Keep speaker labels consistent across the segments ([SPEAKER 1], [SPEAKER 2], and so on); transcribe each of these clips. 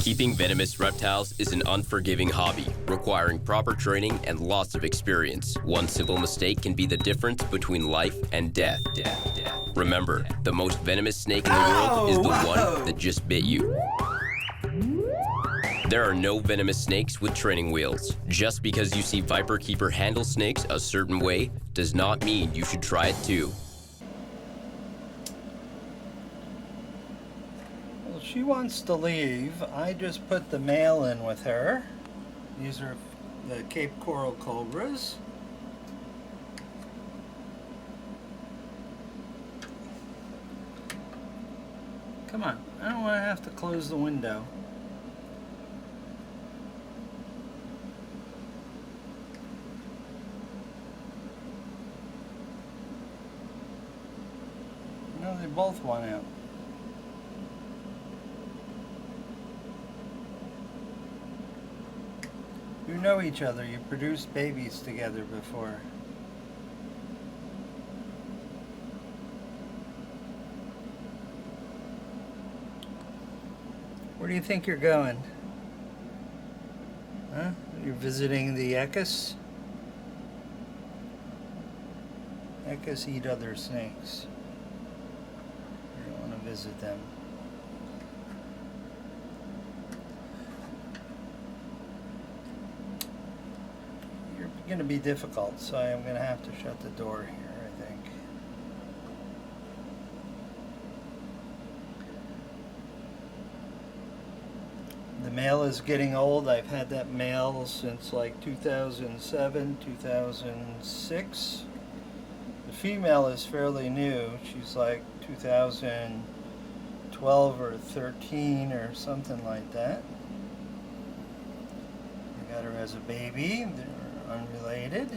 [SPEAKER 1] Keeping venomous reptiles is an unforgiving hobby, requiring proper training and lots of experience. One simple mistake can be the difference between life and death. Remember, the most venomous snake in the world is the one that just bit you. There are no venomous snakes with training wheels. Just because you see Viperkeeper handle snakes a certain way does not mean you should try it too.
[SPEAKER 2] Well, she wants to leave. I just put the male in with her. These are the Cape Coral Cobras. Come on, I don't want to have to close the window. No, they both want out. You know each other. You produced babies together before. Where do you think you're going? Huh? You're visiting the Echis? Echis eat other snakes. You don't want to visit them. You're going to be difficult, so I'm going to have to shut the door here, I think. The male is getting old. I've had that male since like 2007, 2006. The female is fairly new. She's like 2012 or 13 or something like that. I got her as a baby. They're unrelated.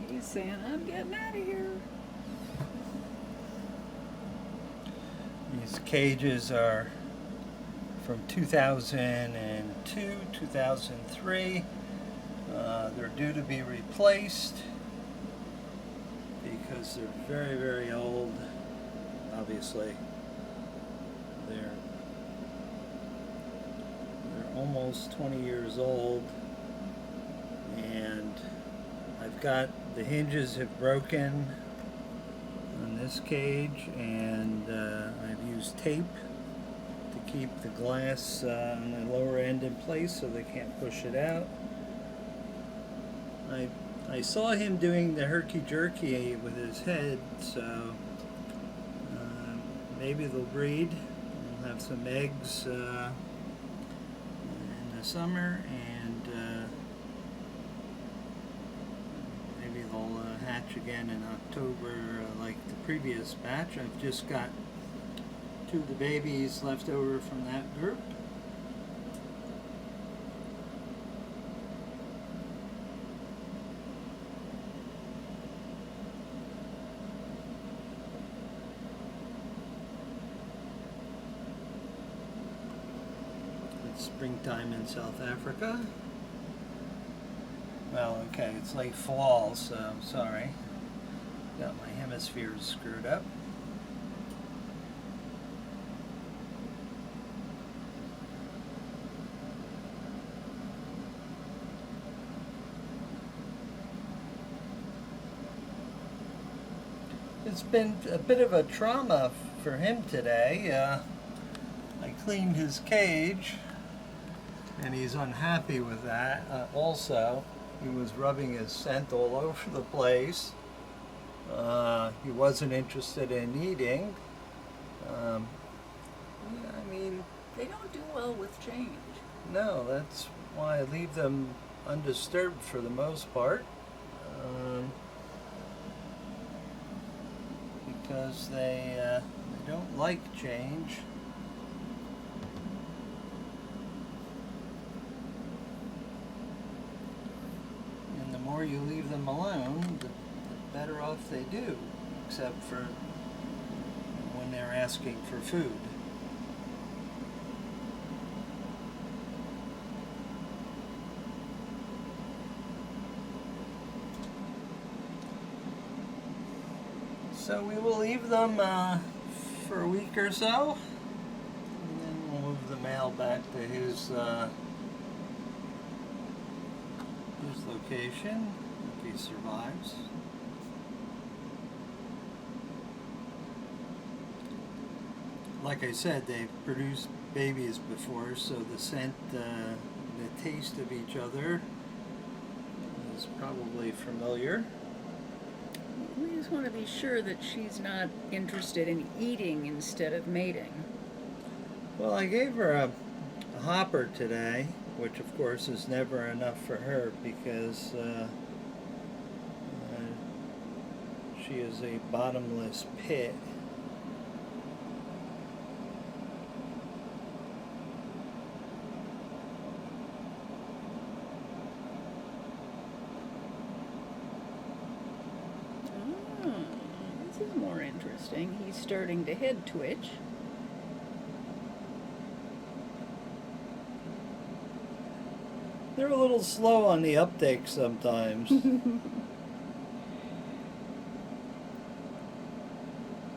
[SPEAKER 3] He's saying, I'm getting out of here.
[SPEAKER 2] These cages are from 2002, 2003. They're due to be replaced because they're very, very old. Obviously, they're almost 20 years old, and I've got the hinges have broken on this cage, and I've used tape to keep the glass on the lower end in place so they can't push it out. I saw him doing the herky-jerky with his head, so maybe they'll breed. We'll have some eggs in the summer, and maybe they'll hatch again in October like the previous batch. I've just got 2 of the babies left over from that group. It's springtime in South Africa. Well, okay, it's late fall, so I'm sorry. Got my hemispheres screwed up. It's been a bit of a trauma for him today. I cleaned his cage, and he's unhappy with that. Also, he was rubbing his scent all over the place. He wasn't interested in eating. I mean,
[SPEAKER 3] They don't do well with change.
[SPEAKER 2] no, that's why I leave them undisturbed for the most part. Because they don't like change. And the more you leave them alone, the better off they do, except for when they're asking for food. So we will leave them for a week or so, and then we'll move the male back to his location if he survives. Like I said, they've produced babies before, so the scent, the taste of each other is probably familiar.
[SPEAKER 3] We just want to be sure that she's not interested in eating instead of mating.
[SPEAKER 2] Well, I gave her a hopper today, which of course is never enough for her because she is a bottomless pit.
[SPEAKER 3] This is more interesting. He's starting to head twitch.
[SPEAKER 2] They're a little slow on the uptake sometimes.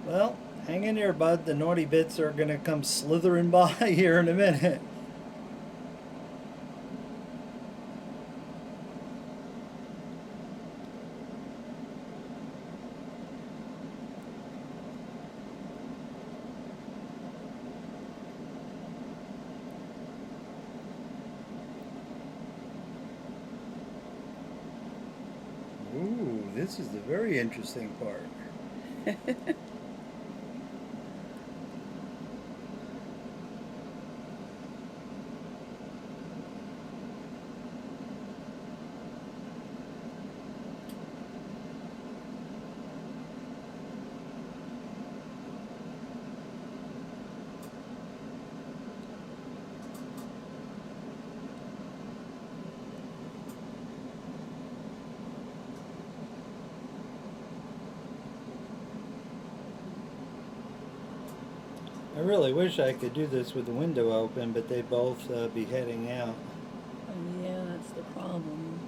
[SPEAKER 2] Well, hang in there, bud. The naughty bits are going to come slithering by here in a minute. Ooh, this is the very interesting part. I really wish I could do this with the window open, but they both be heading out.
[SPEAKER 3] Yeah, that's the problem.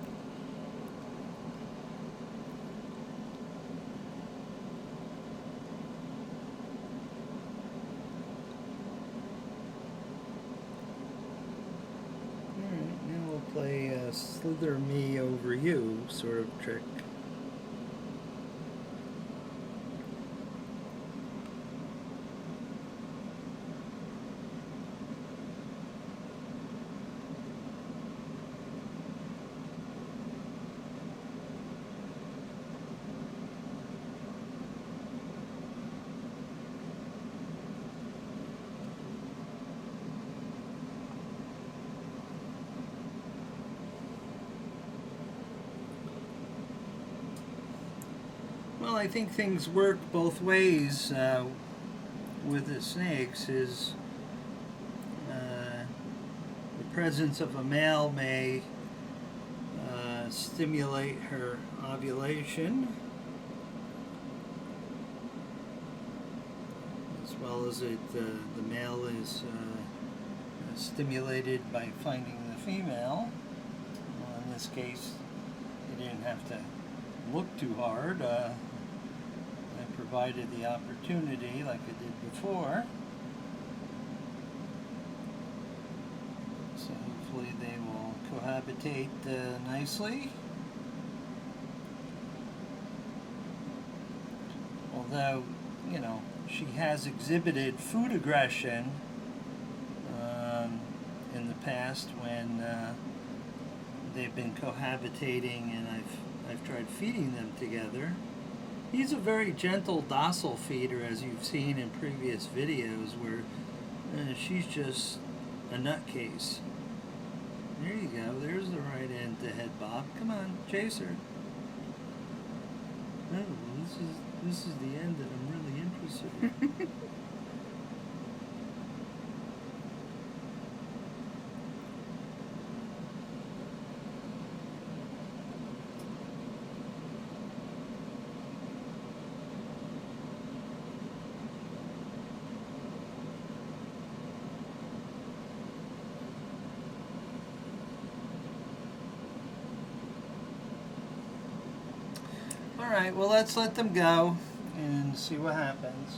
[SPEAKER 2] Alright, now we'll play Slither Me Over You sort of trick. Well, I think things work both ways with the snakes. The presence of a male may stimulate her ovulation, as well as the male is stimulated by finding the female. Well, in this case, you didn't have to look too hard. I provided the opportunity like I did before. So hopefully they will cohabitate nicely. Although, you know, she has exhibited food aggression in the past when they've been cohabitating and I've tried feeding them together. He's a very gentle, docile feeder, as you've seen in previous videos, where she's just a nutcase. There you go. There's the right end to head bob. Come on, chase her. Oh, this is the end that I'm really interested in. All right, well, let's let them go, and see what happens.